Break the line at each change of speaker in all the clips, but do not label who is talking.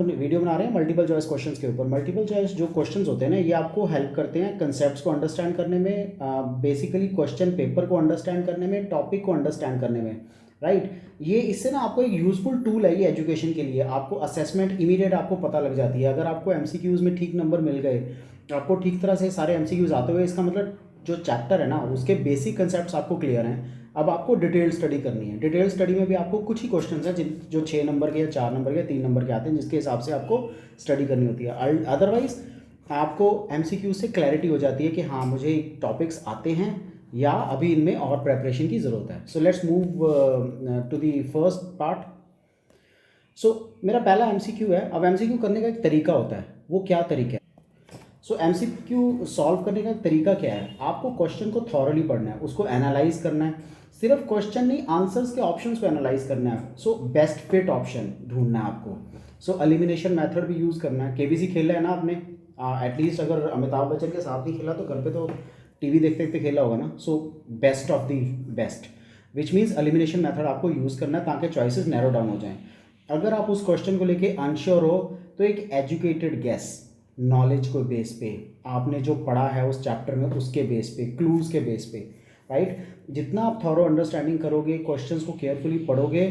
Video बना रहे हैं मल्टीपल चॉइस क्वेश्चंस के ऊपर। मल्टीपल चॉइस जो क्वेश्चंस होते हैं ना, ये आपको हेल्प करते हैं कंसेप्ट्स को अंडरस्टैंड करने में, बेसिकली क्वेश्चन पेपर को अंडरस्टैंड करने में, टॉपिक को अंडरस्टैंड करने में, राइट। ये इससे ना आपको एक यूजफुल टूल है ये एजुकेशन के लिए। आपको असेसमेंट इमीडिएट आपको पता लग जाती है। अगर आपको एमसीक्यूज में ठीक नंबर मिल गए, आपको ठीक तरह से सारे एमसीक्यूज आते हुए, इसका मतलब जो चैप्टर है ना उसके बेसिक कंसेप्ट्स आपको क्लियर हैं। अब आपको डिटेल स्टडी करनी है। डिटेल स्टडी में भी आपको कुछ ही क्वेश्चंस हैं जो 6 नंबर के या 4 नंबर के या 3 नंबर के आते हैं, जिसके हिसाब से आपको स्टडी करनी होती है। अदरवाइज आपको एमसीक्यू से क्लैरिटी हो जाती है कि हाँ मुझे टॉपिक्स आते हैं या अभी इनमें और प्रेपरेशन की ज़रूरत है। So let's move to the first part. So मेरा पहला एमसीक्यू है। अब एमसीक्यू करने का एक तरीका होता है, वो क्या तरीका है? सो एमसीक्यू सॉल्व करने का तरीका क्या है? आपको क्वेश्चन को थॉरली पढ़ना है, उसको एनालाइज करना है। सिर्फ क्वेश्चन नहीं, आंसर्स के ऑप्शंस को एनालाइज करना है। सो बेस्ट फिट ऑप्शन ढूंढना है आपको। सो एलिमिनेशन मेथड भी यूज़ करना है। केबीसी खेला है ना आपने? एटलीस्ट अगर अमिताभ बच्चन के साथ नहीं खेला तो घर पे तो टीवी देखते देखते खेला होगा ना। So best of the best, which means elimination method आपको यूज़ करना है ताकि चॉइसेस नैरो डाउन हो जाएं। अगर आप उस क्वेश्चन को लेके अनश्योर हो तो एक एजुकेटेड गेस, नॉलेज को बेस पे, आपने जो पढ़ा है उस चैप्टर में उसके बेस पे, क्लूज के बेस पे, राइट। जितना आप थॉरो अंडरस्टैंडिंग करोगे, क्वेश्चंस को केयरफुली पढ़ोगे,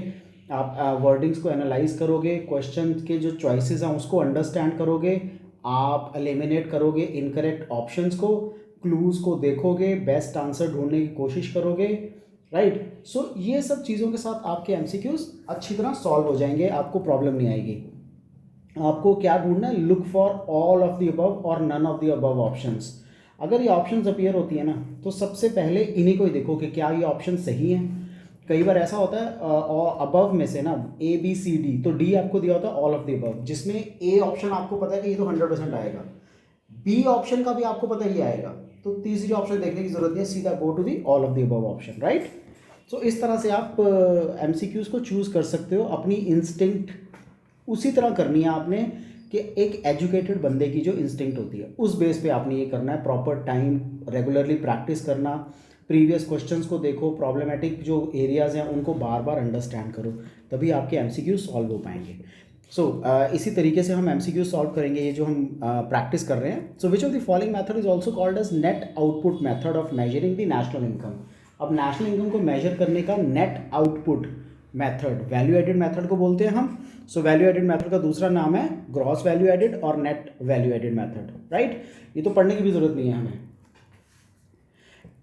आप वर्डिंग्स को एनालाइज करोगे, क्वेश्चन के जो चॉइसेस हैं उसको अंडरस्टैंड करोगे, आप एलिमिनेट करोगे इनकरेक्ट ऑप्शंस को, क्लूज को देखोगे, बेस्ट आंसर ढूंढने की कोशिश करोगे, राइट। सो ये सब चीज़ों के साथ आपके एमसीक्यूज अच्छी तरह सॉल्व हो जाएंगे, आपको प्रॉब्लम नहीं आएगी। आपको क्या ढूंढना है? Look for all of the above और none of the above options. अगर ये ऑप्शंस अपीयर होती है ना तो सबसे पहले इन्हीं को ही देखो कि क्या ये ऑप्शन सही हैं। कई बार ऐसा होता है और अबव में से ना ए बी सी डी, तो डी आपको दिया होता है ऑल ऑफ द अबव, जिसमें ए ऑप्शन आपको पता है कि ये तो 100% आएगा, बी ऑप्शन का भी आपको पता ही आएगा, तो तीसरी ऑप्शन देखने की जरूरत नहीं है, सीधा go to the all of the above option, right. So इस तरह से आप एमसीक्यूज को चूज कर सकते हो। अपनी इंस्टिंक्ट उसी तरह करनी है आपने कि एक एजुकेटेड बंदे की जो इंस्टिंक्ट होती है उस बेस पे आपने ये करना है। प्रॉपर टाइम, रेगुलरली प्रैक्टिस करना, प्रीवियस क्वेश्चंस को देखो, प्रॉब्लमेटिक जो एरियाज़ हैं उनको बार बार अंडरस्टैंड करो, तभी आपके एमसीक्यू सॉल्व हो पाएंगे। सो इसी तरीके से हम एमसीक्यू सॉल्व करेंगे, ये जो हम प्रैक्टिस कर रहे हैं। So which of the following method is also called as net output method of measuring the national income. अब नेशनल इनकम को मेजर करने का net output method, value added method को बोलते हैं हम। सो वैल्यू एडेड मेथड का दूसरा नाम है ग्रॉस वैल्यू एडेड और net value added method, right. ये तो पढ़ने की भी जरूरत नहीं है हमें।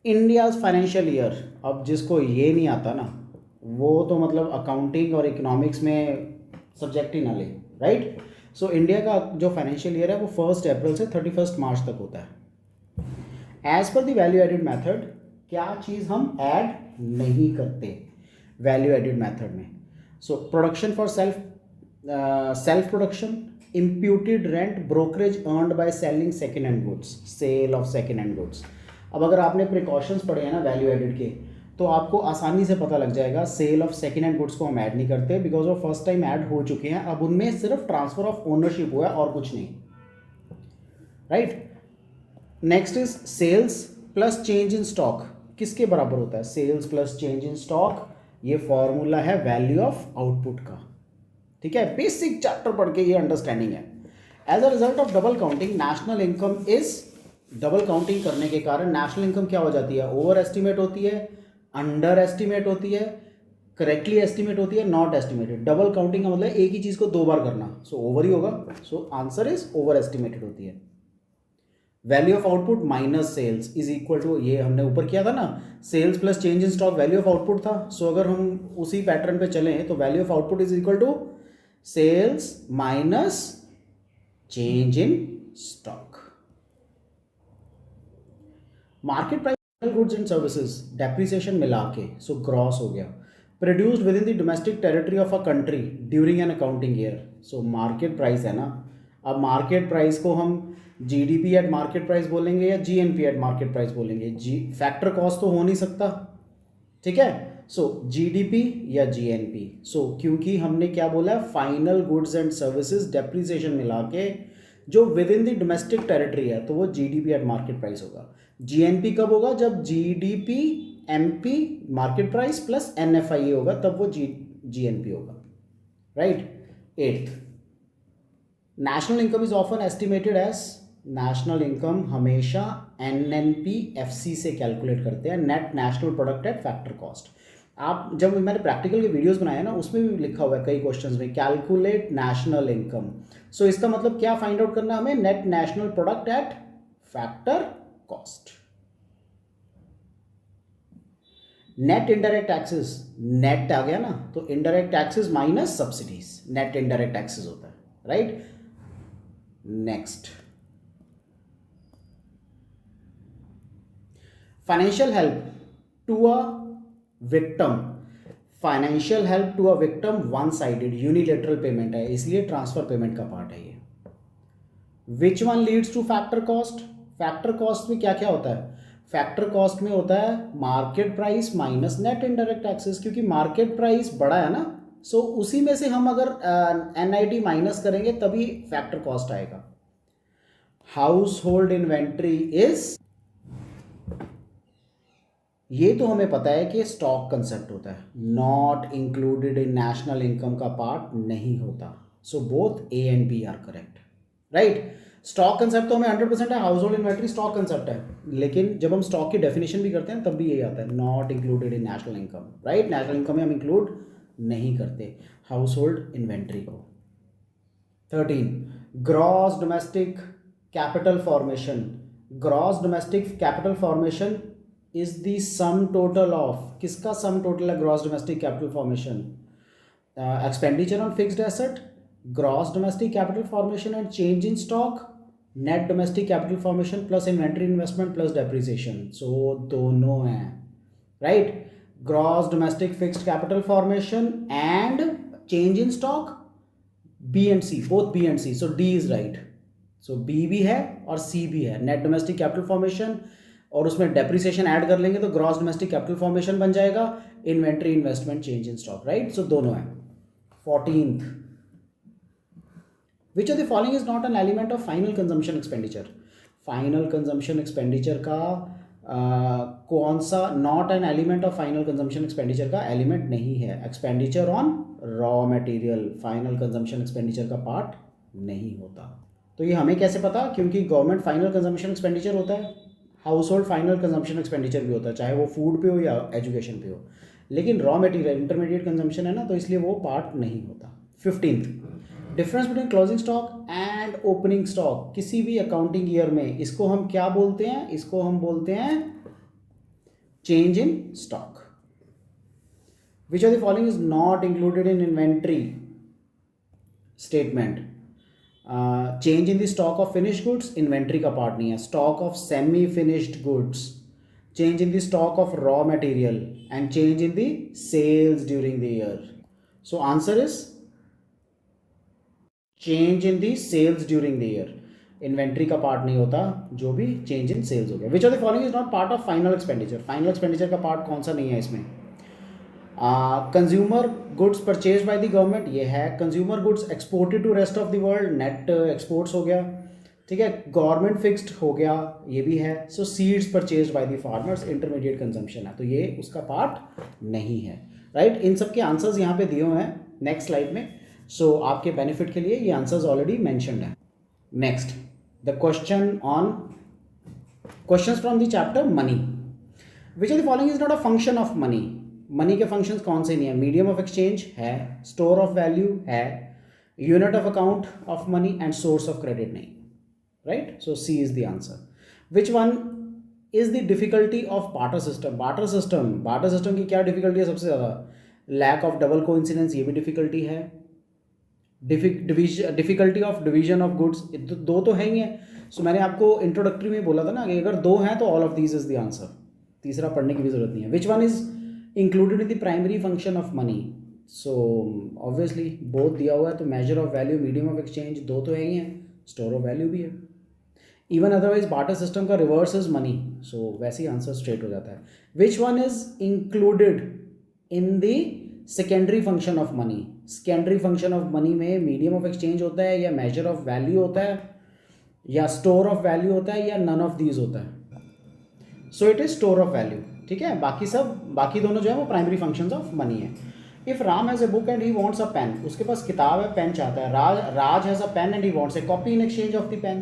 इंडियाज फाइनेंशियल ईयर, अब जिसको ये नहीं आता ना वो तो मतलब अकाउंटिंग और इकोनॉमिक्स में सब्जेक्ट ही ना ले, राइट। सो इंडिया का जो फाइनेंशियल ईयर है वो 1 अप्रैल से 31 मार्च तक होता है। As per the value added method क्या चीज़ हम ऐड नहीं करते वैल्यू एडेड मेथड में? So production for self production, imputed rent, brokerage earned by selling second hand goods, sale of second hand goods. अब अगर आपने प्रिकॉशंस पढ़े हैं ना वैल्यू एडेड के, तो आपको आसानी से पता लग जाएगा sale of second hand goods को हम ऐड नहीं करते बिकॉज वो फर्स्ट टाइम ऐड हो चुके हैं। अब उनमें सिर्फ ट्रांसफर ऑफ ओनरशिप हुआ है और कुछ नहीं, right. Next is sales plus change in stock, किसके बराबर होता है? Sales plus change in stock, ये फॉर्मूला है वैल्यू ऑफ आउटपुट का, ठीक है। बेसिक चैप्टर पढ़ के ये अंडरस्टैंडिंग है। As a result of double counting national income is, double counting करने के कारण नेशनल इनकम क्या हो जाती है? ओवर एस्टिमेट होती है, अंडर एस्टिमेट होती है, करेक्टली एस्टिमेट होती है, नॉट एस्टिमेटेड। डबल काउंटिंग का मतलब एक ही चीज को दो बार करना, सो ओवर ही होगा। So answer is over estimated होती है। Value of output minus sales is equal to, ये हमने ऊपर किया था ना, sales plus change in stock value of output था। सो अगर हम उसी पैटर्न पे चलें तो value of output is equal to sales minus change in stock. Market price goods and services depreciation मिला के, सो ग्रॉस हो गया। Produced within the domestic territory of a country during an accounting year, so market price है ना। अब market price को हम GDP at market price बोलेंगे या जीएनपी एट मार्केट प्राइस बोलेंगे? फैक्टर कॉस्ट तो हो नहीं सकता, ठीक है। सो जीडीपी या जीएनपी। सो क्योंकि हमने क्या बोला, final goods and services depreciation मिला के जो within the domestic territory है तो वो जीडीपी एट मार्केट प्राइस होगा। जीएनपी कब होगा? जब GDP MP market price plus NFI होगा, तब वो जीएनपी होगा, right. 8th national income is often estimated as, national income हमेशा NNP-FC से कैलकुलेट करते हैं, net national product at factor cost. आप जब मैंने प्रैक्टिकल के वीडियोस बनाए ना उसमें भी लिखा हुआ है कई क्वेश्चंस में कैलकुलेट नेशनल इनकम। सो इसका मतलब क्या फाइंड आउट करना है हमें, net national product at factor cost. Net indirect taxes, net आ गया ना तो indirect taxes minus subsidies, net indirect taxes होता है, right. Next, financial help to a victim, financial help to a victim one sided unilateral payment है, इसलिए transfer payment का part है ये। Which one leads to factor cost, factor cost में क्या क्या होता है, फैक्टर कॉस्ट में होता है market price minus net indirect taxes, क्योंकि मार्केट प्राइस बड़ा है ना, सो उसी में से हम अगर NIT माइनस करेंगे तभी फैक्टर कॉस्ट आएगा। हाउस होल्ड इन्वेंट्री इज, ये तो हमें पता है कि स्टॉक कंसेप्ट होता है, not included in national income का पार्ट नहीं होता। So both A and B are correct, right. Stock concept तो हमें 100% है, household inventory stock concept है, लेकिन जब हम स्टॉक की डेफिनेशन भी करते हैं तब भी यही आता है, not included in national income, right. National income में हम इंक्लूड नहीं करते हाउस होल्ड इन्वेंट्री को। 13, gross domestic capital formation, gross domestic capital formation is the sum total of, किसका सम टोटल है gross domestic capital formation, expenditure on fixed asset, gross domestic capital formation and change in stock, net domestic capital formation plus inventory investment plus depreciation. So दोनों हैं, right. Gross domestic fixed capital formation and change in stock, B and C, both B and C, so D is right. So B भी है और C भी है, net domestic capital formation और उसमें depreciation add कर लेंगे तो ग्रॉस डोमेस्टिक कैपिटल फॉर्मेशन बन जाएगा, inventory investment change in stock, right. So दोनों है। 14th, which of the following is not an element of final consumption expenditure, final consumption expenditure का कौन सा not an element of final consumption expenditure का element नहीं है, expenditure on raw material final consumption expenditure का part नहीं होता। तो ये हमें कैसे पता, क्योंकि गवर्नमेंट फाइनल कंजम्पशन एक्सपेंडिचर होता है, house hold final consumption expenditure भी होता है, चाहे वो फूड पे हो या एजुकेशन पे हो, लेकिन रॉ मटेरियल इंटरमीडिएट कंजम्पशन है ना, तो इसलिए वो पार्ट नहीं होता। 15th, difference between closing stock and opening stock किसी भी अकाउंटिंग ईयर में, इसको हम क्या बोलते हैं, इसको हम बोलते हैं change in stock. Which of the following is not included in inventory statement, change in the stock of finished goods inventory का पार्ट नहीं है, stock of semi finished goods, change in the stock of raw material and change in the sales during the year. So answer is change in the sales during the year, inventory का part नहीं होता, जो भी change in sales हो गया। Which of the following is not part of final expenditure, final expenditure का part कौन सा नहीं है इसमें, consumer goods purchase by the government ये है, consumer goods exported to rest of the world net exports हो गया, ठीक है, गवर्नमेंट फिक्स्ड हो गया ये भी है। So seeds purchase by the farmers intermediate consumption है, तो ये उसका पार्ट नहीं है, राइट। इन सब के आंसर्स यहाँ पे दिए हुए हैं नेक्स्ट स्लाइड में, सो आपके बेनिफिट के लिए ये आंसर्स ऑलरेडी मेंशन्ड है। Next, the question on questions from the chapter money, which of the following is not a function of money, money के फंक्शंस कौन से नहीं है, मीडियम ऑफ एक्सचेंज है, स्टोर ऑफ वैल्यू है, unit of account of money and source of credit नहीं, right. So C is the answer. Which one is the difficulty of barter system, barter system की क्या difficulty है सबसे ज़्यादा, lack of double coincidence ये भी difficulty है, difficulty of division of goods, दो तो है ही है। सो मैंने आपको इंट्रोडक्टरी में बोला था ना कि अगर दो हैं तो all of these is the answer, तीसरा पढ़ने की भी जरूरत नहीं है। विच one is included in the primary function of money, so obviously both दिया हुआ है, तो major of value medium of exchange दो तो है ही हैं, स्टोर ऑफ वैल्यू भी है। इवन अदरवाइज बार्टर सिस्टम का रिवर्स इज मनी, सो वैसे ही आंसर स्ट्रेट हो जाता है। विच one is included in the secondary function of money, secondary function of money में मीडियम ऑफ एक्सचेंज होता है या मेजर ऑफ वैल्यू होता है या स्टोर ऑफ वैल्यू होता है या नन ऑफ दीज होता है, so it is store of value, ठीक है। बाकी दोनों जो है वो प्राइमरी फंक्शंस ऑफ मनी है। If Ram has a book and he wants a pen, उसके पास किताब है, पेन चाहता है, Raj has a pen and he wants a copy in exchange of the pen,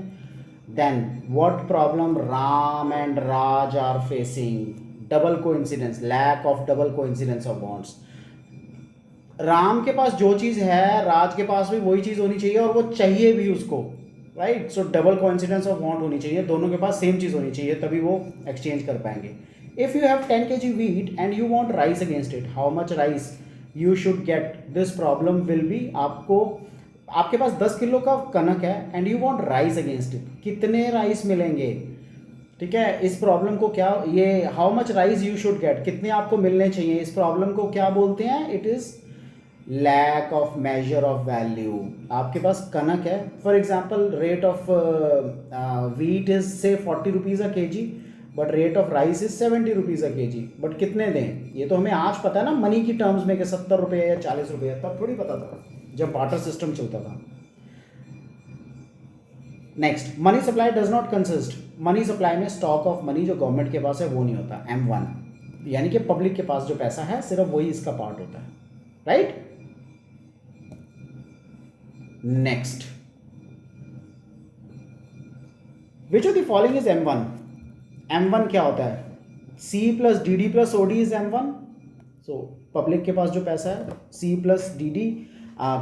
then what problem Ram and Raj are facing? Double coincidence, lack of double coincidence of wants. Ram के पास जो चीज़ है राज के पास भी वही चीज़ होनी चाहिए और वो चाहिए भी उसको, right? So double coincidence of want होनी चाहिए, दोनों के पास सेम चीज़ होनी चाहिए, तभी वो एक्सचेंज कर पाएंगे. If you have 10 kg wheat and you want rice against it, how much rice you should get? This problem will be, आपके पास 10 किलो का कनक है and you want rice against it, कितने राइस मिलेंगे? ठीक है, इस प्रॉब्लम को क्या, ये how much rice you should get, कितने आपको मिलने चाहिए, इस प्रॉब्लम को क्या बोलते हैं? It is lack of measure of value. आपके पास कनक है, for example rate of wheat is say 40 rupees a kg, but rate of rice is 70 rupees a kg, but कितने दें? ये तो हमें आज पता है ना मनी की टर्म्स में कि 70 रुपये या 40 रुपये, तब थोड़ी पता था जब बार्टर सिस्टम चलता था. Next, money supply does not consist. Money supply में स्टॉक ऑफ मनी जो गवर्नमेंट के पास है वो नहीं होता, M1, यानी कि पब्लिक के पास जो पैसा है सिर्फ वही इसका पार्ट होता है, right? Next, which of the following is M1? M1 क्या होता है? C plus DD plus OD is M1. So public के पास जो पैसा है, C plus DD,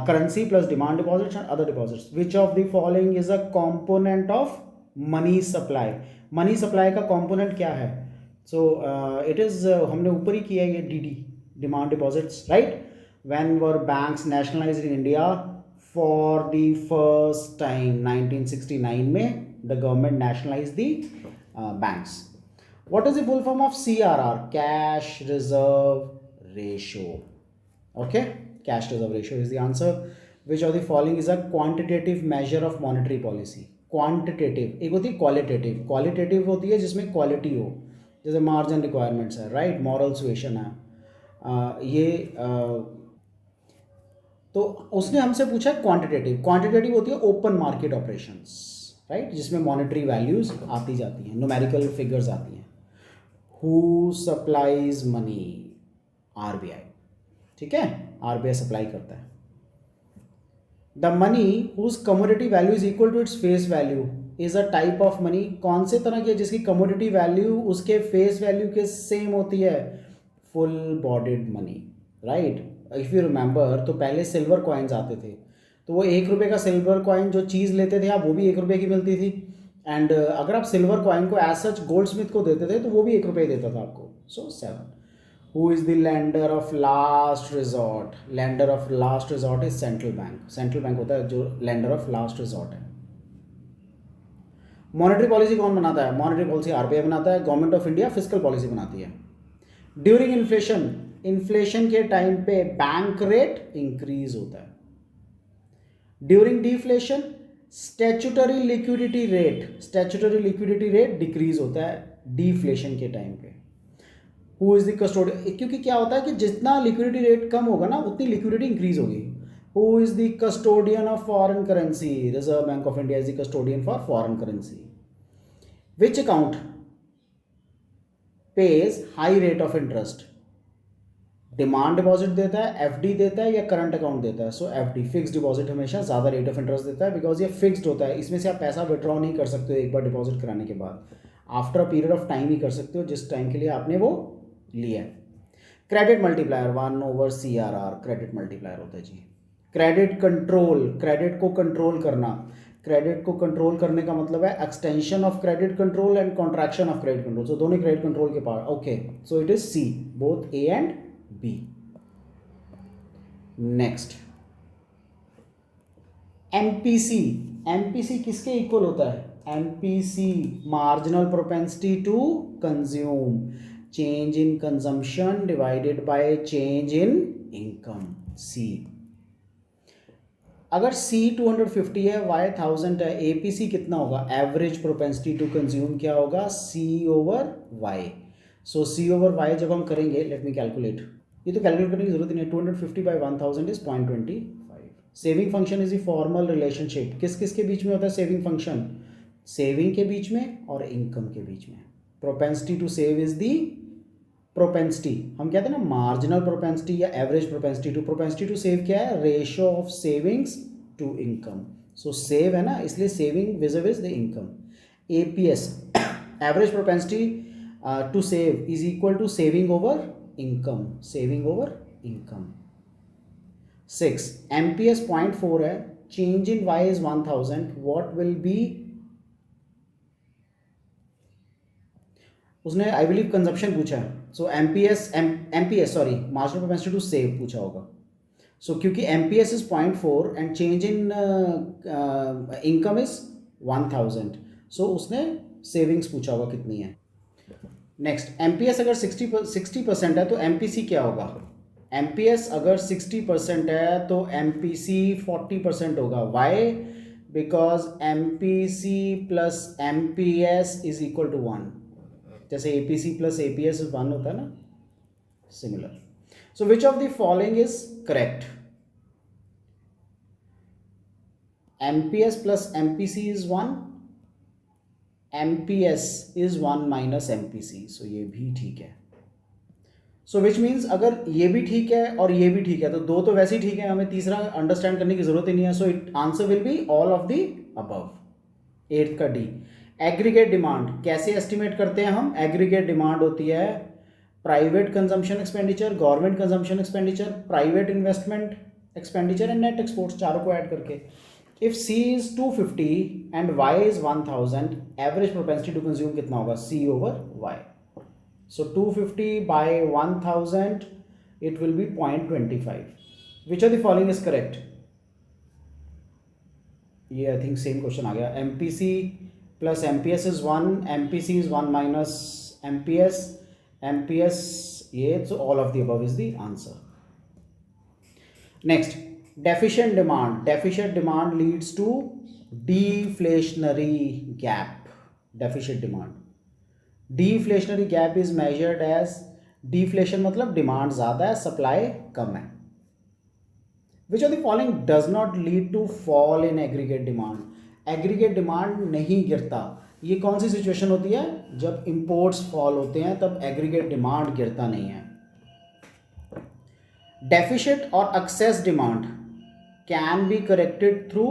currency plus demand deposits and other deposits. Which of the following is a component of money supply? Money supply का component क्या है? So it is, हमने ऊपर ही किया ये DD, demand deposits, right? When were banks nationalised in India for the first time 1969 में the government nationalised the banks. What is the full form of CRR? Cash reserve ratio. Okay, cash reserve ratio is the answer. Which of the following is a quantitative measure of monetary policy? Quantitative, एक होती है qualitative. Qualitative होती है जिसमें quality हो, जैसे margin requirements है, right? Moral suasion है. तो उसने हमसे पूछा क्वांटिटेटिव. क्वांटिटेटिव होती है ओपन मार्केट ऑपरेशंस, राइट, जिसमें मॉनेटरी वैल्यूज आती जाती हैं, न्यूमेरिकल फिगर्स आती हैं. Who supplies money? RBI. ठीक है, RBI सप्लाई करता है. The money whose commodity value is equal to its face value is a type of money. कौन से तरह की है जिसकी कमोडिटी वैल्यू उसके फेस वैल्यू के सेम होती है? Full bodied money, right? If you remember, तो पहले सिल्वर कॉइन्स आते थे, तो वो 1 रुपये का सिल्वर कॉइन जो चीज़ लेते थे आप, वो भी 1 रुपये की मिलती थी. एंड अगर आप सिल्वर कॉइन को एज सच गोल्ड स्मिथ को देते थे तो वो भी 1 रुपये देता था आपको. सो 7. Who is the lender of last resort? Lender of last resort is central bank. Central bank होता है जो लेंडर ऑफ लास्ट रिजॉर्ट है. मॉनेटरी पॉलिसी कौन बनाता है? मॉनेटरी पॉलिसी RBI बनाता है. Government of India physical policy बनाती है. ड्यूरिंग इन्फ्लेशन, इन्फ्लेशन के टाइम पे बैंक रेट इंक्रीज होता है. During deflation, statutory liquidity rate decrease होता है डिफ्लेशन के टाइम पे. Who is the custodian? क्योंकि क्या होता है कि जितना लिक्विडिटी रेट कम होगा ना उतनी लिक्विडिटी इंक्रीज होगी. Who is the custodian of foreign currency? Reserve bank of India is the custodian for foreign currency. Which account page high rate of interest? Demand deposit देता है, FD देता है, या current account देता है? सो FD, fix deposit हमेशा ज़्यादा rate of interest देता है, बिकॉज ये फिक्स्ड होता है. इसमें से आप पैसा विड्रॉ नहीं कर सकते हो एक बार डिपॉजिट कराने के बाद, after a period of time ही कर सकते हो जिस टाइम के लिए आपने वो लिया है. Credit multiplier 1/CRR credit multiplier होता है जी. क्रेडिट कंट्रोल, क्रेडिट को कंट्रोल करना. क्रेडिट को कंट्रोल करने का मतलब है extension of credit control and contraction of credit control. So दोनों क्रेडिट कंट्रोल के part. Okay, so it is C, both A and B. Next, MPC किसके इक्वल होता है? MPC marginal propensity to consume, change in consumption divided by change in income. C. अगर C 250 है, Y 1000 है, APC कितना होगा? Average propensity to consume क्या होगा? C/Y. सो C/Y जब हम करेंगे, लेट मी कैलकुलेट, ये तो कैलकुलेट करने की जरूरत नहीं है. 250 by 1000 is 0.25. Saving function is the formal relationship. किस किस के बीच में होता है सेविंग फंक्शन? सेविंग के बीच में और इनकम के बीच में. Propensity to save is the propensity, हम कहते हैं ना मार्जिनल प्रोपेंसिटी या average propensity to, propensity to save क्या है, ratio of savings to income. So save है ना, इसलिए saving vis the income. APS, average propensity to save is equal to saving over income, saving over income. 6 MPS 0.4 है, change in Y is 1000, what will be, उसने I believe consumption पूछा है, so MPS sorry marginal propensity to save पूछा होगा। So क्योंकि MPS is 0.4 and change in income is 1000, so उसने savings पूछा होगा कितनी है। नेक्स्ट, एमपीएस अगर 60% है तो एमपीसी क्या होगा, एमपीएस अगर 60% है तो एमपीसी 40% होगा। Why, because MPC plus MPS is equal to 1, जैसे एपीसी प्लस एपीएस 1 होता है ना, similar. So which of the following is correct, MPS plus MPC is 1, MPS is 1 minus MPC, so ये भी ठीक है। सो विच मीन्स अगर ये भी ठीक है और ये भी ठीक है तो दो तो वैसे ही ठीक है, हमें तीसरा अंडरस्टैंड करने की जरूरत ही नहीं है। So it answer will be all of the above. 8th का डी, एग्रीगेट डिमांड कैसे एस्टिमेट करते हैं हम, एग्रीगेट डिमांड होती है private consumption expenditure, government consumption expenditure, private investment expenditure and net exports, चारों को ऐड करके। If C is 250 and Y is 1000, average propensity to consume कितना होगा, C over Y. So 250 by 1000, it will be 0.25. Which of the following is correct? ये I think same question आ गया। MPC plus MPS is 1, MPC is 1 minus MPS, MPS ये, so all of the above is the answer. Next, deficient demand, deficient demand leads to deflationary gap, deficient demand, deflationary gap is measured as, deflation मतलब demand ज़्यादा है supply कम है। Which of the following does not lead to fall in aggregate demand, aggregate demand नहीं गिरता। ये कौन सी situation होती है, जब इंपोर्ट्स फॉल होते हैं तब एग्रीगेट डिमांड गिरता नहीं है। डेफिशिट और excess demand can be corrected through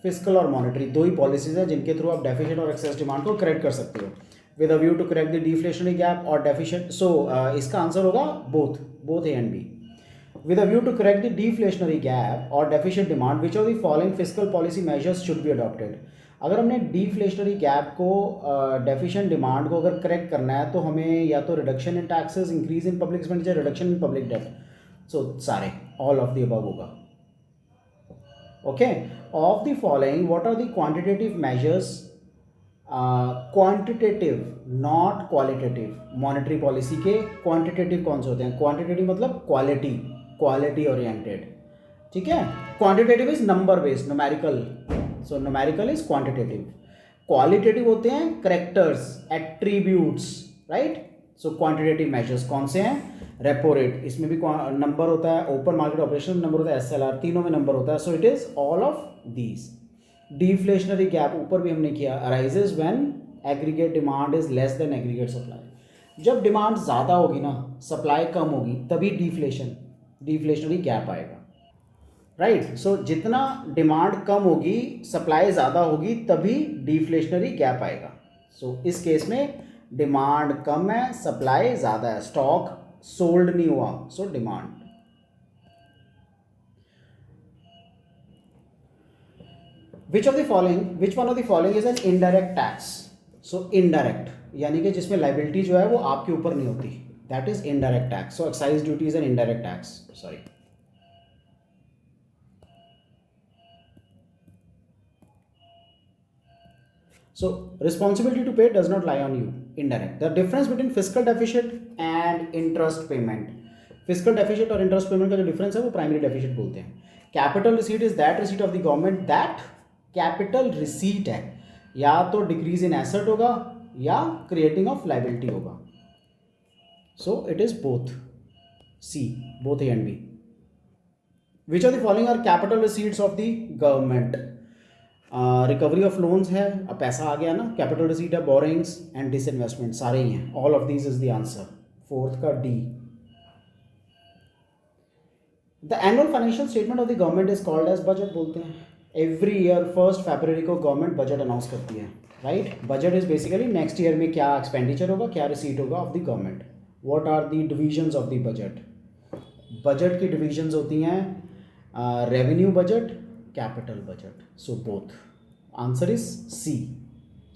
fiscal और मॉनेटरी, दो ही पॉलिसीज हैं जिनके थ्रू आप डेफिशिट और एक्सेस डिमांड को करेक्ट कर सकते हो, with a view to correct the deflationary gap और डेफिशिट। सो इसका आंसर होगा both A and B. With a view to correct the deflationary gap और deficit demand, which of the following fiscal policy measures should be adopted. अगर हमने deflationary gap को deficient demand को अगर correct करना है तो हमें या तो reduction in taxes, increase in public expenditure, reduction in public date, सो सारे ऑल ऑफ द अबव होगा। Okay, of the following what are the quantitative measures, quantitative not qualitative, monetary policy के quantitative कौन से होते हैं, quantitative मतलब quality oriented, ठीक है। quantitative is number based, numerical, so numerical is quantitative, qualitative होते हैं characters, attributes, right। सो क्वांटिटेटिव मेजर्स कौन से हैं, रेपो रेट, इसमें भी नंबर होता है, ओपन मार्केट ऑपरेशन नंबर होता है, एसएलआर, तीनों में नंबर होता है। So it is all of these. Deflationary gap ऊपर भी हमने किया, arises when aggregate demand is less than aggregate supply. जब डिमांड ज़्यादा होगी ना, सप्लाई कम होगी, तभी डिफ्लेशनरी गैप आएगा, राइट। सो जितना डिमांड कम होगी, सप्लाई ज़्यादा होगी, तभी डिफ्लेशनरी गैप आएगा। सो इस केस में डिमांड कम है, सप्लाई ज़्यादा है, स्टॉक सोल्ड नहीं हुआ, so demand. Which one of the following is an indirect tax. So indirect यानी कि जिसमें लाइबिलिटी जो है वो आपके ऊपर नहीं होती, that is indirect tax. So excise duty is an indirect tax, sorry. So responsibility to pay does not lie on you, indirect. The difference between fiscal deficit and interest payment, fiscal deficit और interest payment का जो difference है वो primary deficit बोलते हैं। Capital receipt is that receipt of the government that capital receipt है, या तो decrease in asset होगा या creating of liability होगा। So it is both C, both A and B. Which of the following are capital receipts of the government? Recovery of loans है, अब पैसा आ गया ना, कैपिटल रिसीट है, बोरिंग्स एंड डिसइन्वेस्टमेंट, सारे ही हैं, all of these is the answer. Fourth का D, the annual financial statement of the government is called as budget बोलते हैं। एवरी ईयर 1 फरवरी को गवर्नमेंट बजट अनाउंस करती है, right. Budget is basically next year में क्या एक्सपेंडिचर होगा, क्या रिसीट होगा of the government. What are the divisions of the budget? Budget की डिविजन्स होती हैं revenue budget, capital budget, so both. Answer is C,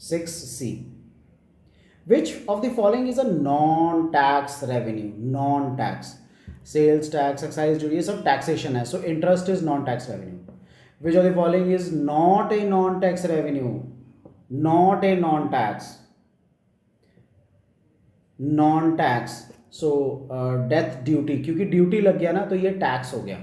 6C। Which of the following is a non tax revenue? Non tax, sales tax, excise duty, ये सब taxation है, so interest is non tax revenue. Which of the following is not a non tax revenue? Not a non tax, non tax, so death duty, क्योंकि duty लग गया ना तो ये tax हो गया,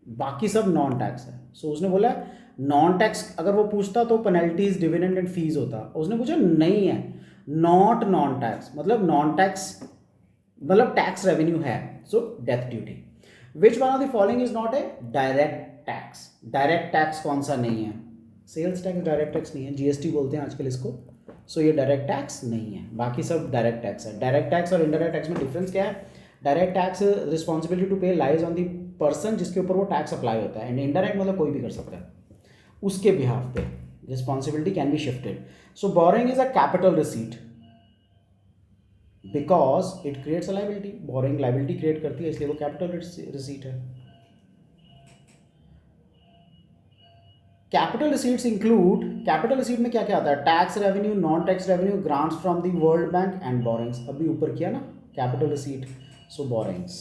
बाकी सब नॉन टैक्स है। सो उसने बोला नॉन टैक्स, अगर वो पूछता तो पेनल्टीज, डिविडेंड एंड फीस होता, उसने पूछा नहीं है, नॉट नॉन टैक्स, मतलब नॉन टैक्स मतलब टैक्स रेवेन्यू है, so death duty. Which one of the following is not a direct tax? Direct tax कौन सा नहीं है? सेल्स टैक्स डायरेक्ट टैक्स नहीं है, जीएसटी बोलते हैं आजकल इसको, सो ये डायरेक्ट टैक्स नहीं है, बाकी सब डायरेक्ट टैक्स है। डायरेक्ट टैक्स और इनडायरेक्ट टैक्स में डिफरेंस क्या है? डायरेक्ट टैक्स रिस्पॉन्सिबिलिटी टू पे लाइज ऑन द पर्सन जिसके ऊपर वो टैक्स अप्लाई होता है, एंड इनडायरेक्ट मतलब कोई भी कर सकता है, उसके बिहाफ पे responsibility can be shifted. So borrowing is a capital receipt because it creates a liability, borrowing liability create करती है, इसलिए वो कैपिटल रिसीट है। Capital receipts include, capital receipt में क्या क्या आता है? Tax revenue, non tax revenue, grants from the world bank and borings. अभी ऊपर किया ना कैपिटल रिसीट, सो बोरिंग्स।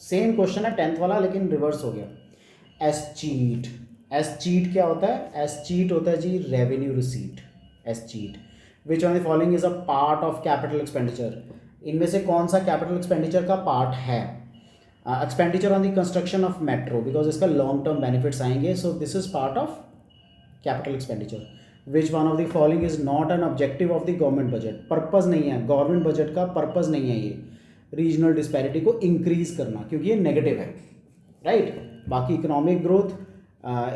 सेम क्वेश्चन है 10th वाला, लेकिन रिवर्स हो गया। एसचीट, एसचीट क्या होता है? एसचीट होता है जी revenue receipt, escheat. Which on the following is a part of capital expenditure? इनमें से कौन सा कैपिटल एक्सपेंडिचर का पार्ट है? Expenditure on the construction of metro, because इसका लॉन्ग टर्म बेनिफिट्स आएंगे, so this is part of capital expenditure. Which one of the following is not an objective of the government budget? Purpose नहीं है, government budget का purpose नहीं है ये regional disparity को increase करना, क्योंकि ये नेगेटिव है, राइट। बाकी economic growth,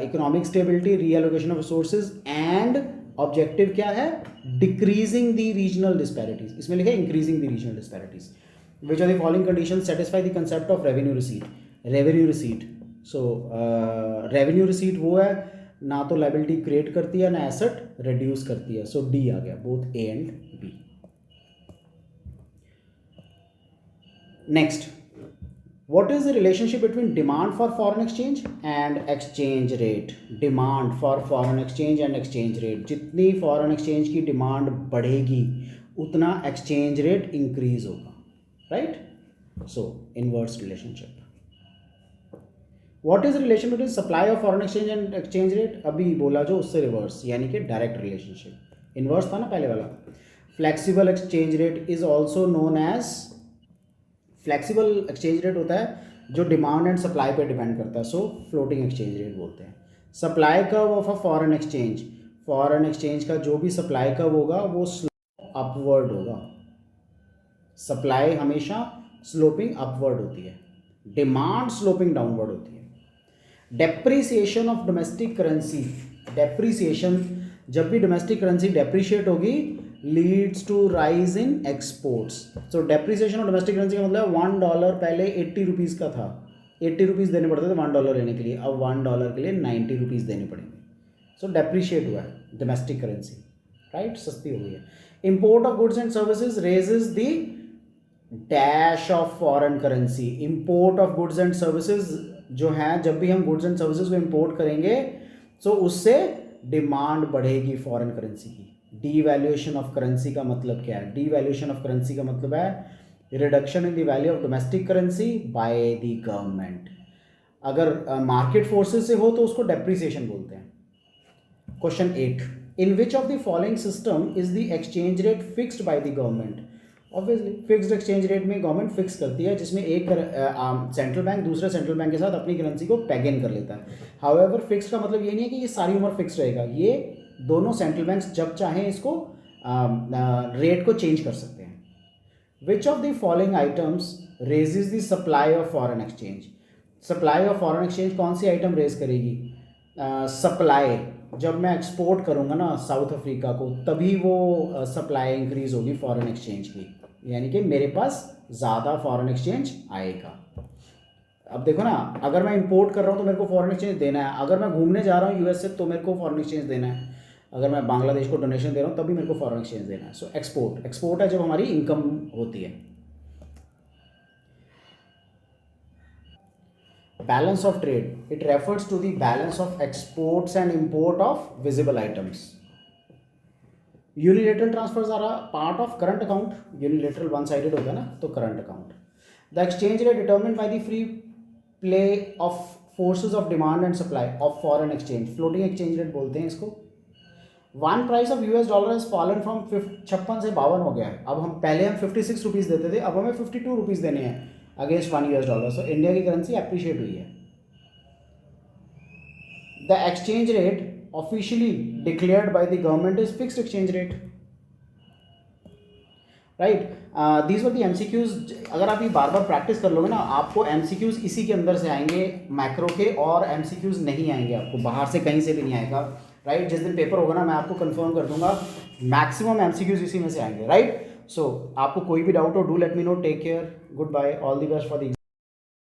economic stability, reallocation of resources, and objective क्या है? डिक्रीजिंग द रीजनल डिस्पैरिटीज, इसमें लिखा है increasing the regional disparities. Which of the following conditions satisfy the concept of revenue receipt? Revenue receipt. So revenue receipt वो है ना तो liability create करती है ना asset reduce करती है, so D आ गया, both A and B. Next, what is the relationship between demand for foreign exchange and exchange rate? Demand for foreign exchange and exchange rate. जितनी foreign exchange की demand बढ़ेगी उतना exchange rate increase होगा, right? So inverse relationship. What is the relation between supply of foreign exchange and exchange rate? अभी बोला जो उससे reverse, यानी कि डायरेक्ट रिलेशनशिप। इनवर्स था ना पहले वाला। Flexible exchange rate is also known as, flexible exchange rate होता है जो डिमांड एंड सप्लाई पे डिपेंड करता है, सो फ्लोटिंग एक्सचेंज रेट बोलते हैं। Supply curve of a foreign exchange, foreign exchange का जो भी सप्लाई कर्व होगा वो अपवर्ड होगा। सप्लाई हमेशा स्लोपिंग अपवर्ड होती है, डिमांड स्लोपिंग डाउनवर्ड होती है। Depreciation of domestic currency, depreciation, जब भी डोमेस्टिक करेंसी डेप्रिशिएट होगी leads to rise in exports. So depreciation of domestic currency का मतलब $1 पहले 80 रुपीज़ का था, 80 रुपीज़ देने पड़ते थे $1 लेने के लिए, अब $1 के लिए 90 रुपीज़ देने पड़ेंगे। सो डेप्रिशिएट हुआ है डोमेस्टिक करेंसी, राइट, सस्ती हो गई है। Import of goods and services raises the dash of foreign currency. Import of goods and services जो है, जब भी हम गुड्स एंड सर्विसेज को इंपोर्ट करेंगे तो उससे डिमांड बढ़ेगी फॉरेन करेंसी की। डीवैल्यूएशन ऑफ करेंसी का मतलब क्या है? डीवैल्यूएशन ऑफ करेंसी का मतलब है reduction in the value of domestic currency bye the government. अगर मार्केट फोर्सेस से हो तो उसको डेप्रिसिएशन बोलते हैं। Question 8, in which of the following system is the exchange rate fixed by the government? Obviously fixed exchange rate में government fix करती है, जिसमें एक सेंट्रल बैंक दूसरे सेंट्रल बैंक के साथ अपनी करेंसी को पेग इन कर लेता है। हाउएवर फिक्स्ड का मतलब ये नहीं है कि ये सारी उम्र फिक्स रहेगा, ये दोनों सेंट्रल बैंक्स जब चाहें इसको रेट को चेंज कर सकते हैं। विच of the following items raises the supply of foreign exchange? Supply of foreign exchange कौन सी आइटम रेज करेगी? सप्लाई, जब मैं एक्सपोर्ट करूँगा ना साउथ अफ्रीका को, तभी वो सप्लाई इंक्रीज होगी फॉरेन एक्सचेंज की, यानी कि मेरे पास ज़्यादा फॉरेन एक्सचेंज आएगा। अब देखो ना, अगर मैं इंपोर्ट कर रहा हूँ तो मेरे को फॉरेन एक्सचेंज देना है, अगर मैं घूमने जा रहा हूँ यूएस से तो मेरे को फॉरेन एक्सचेंज देना है, अगर मैं बांग्लादेश को डोनेशन दे रहा हूँ तभी मेरे को फॉरेन एक्सचेंज देना है। सो एक्सपोर्ट है जब हमारी इनकम होती है। Balance of trade, it refers to the balance of exports and import of visible items. Unilateral transfers are a part of current account, unilateral one sided होता है ना, तो current account. The exchange rate determined by the free play of forces of demand and supply of foreign exchange, floating exchange rate बोलते हैं इसको। One price of US dollar has fallen from 56 से 52 हो गया है। अब हम पहले हम 56 रुपीज़ देते थे, अब हमें 52 रुपीज़ देने हैं अगेंस्ट $1। सो इंडिया की करेंसी अप्रिशिएट हुई है। The exchange rate officially declared by the government is fixed exchange rate, right. These were the MCQs. अगर आप ये बार बार प्रैक्टिस कर लोगे ना, आपको एमसीक्यूज इसी के अंदर से आएंगे मैक्रो के, और एमसीक्यूज नहीं आएंगे आपको बाहर से कहीं से भी नहीं आएगा, राइट। जिस दिन पेपर होगा ना मैं आपको कंफर्म कर दूंगा, मैक्सिमम एमसीक्यूज इसी में से आएंगे, राइट। सो आपको कोई भी डाउट हो, do let me know, take care, good bye, all the best for the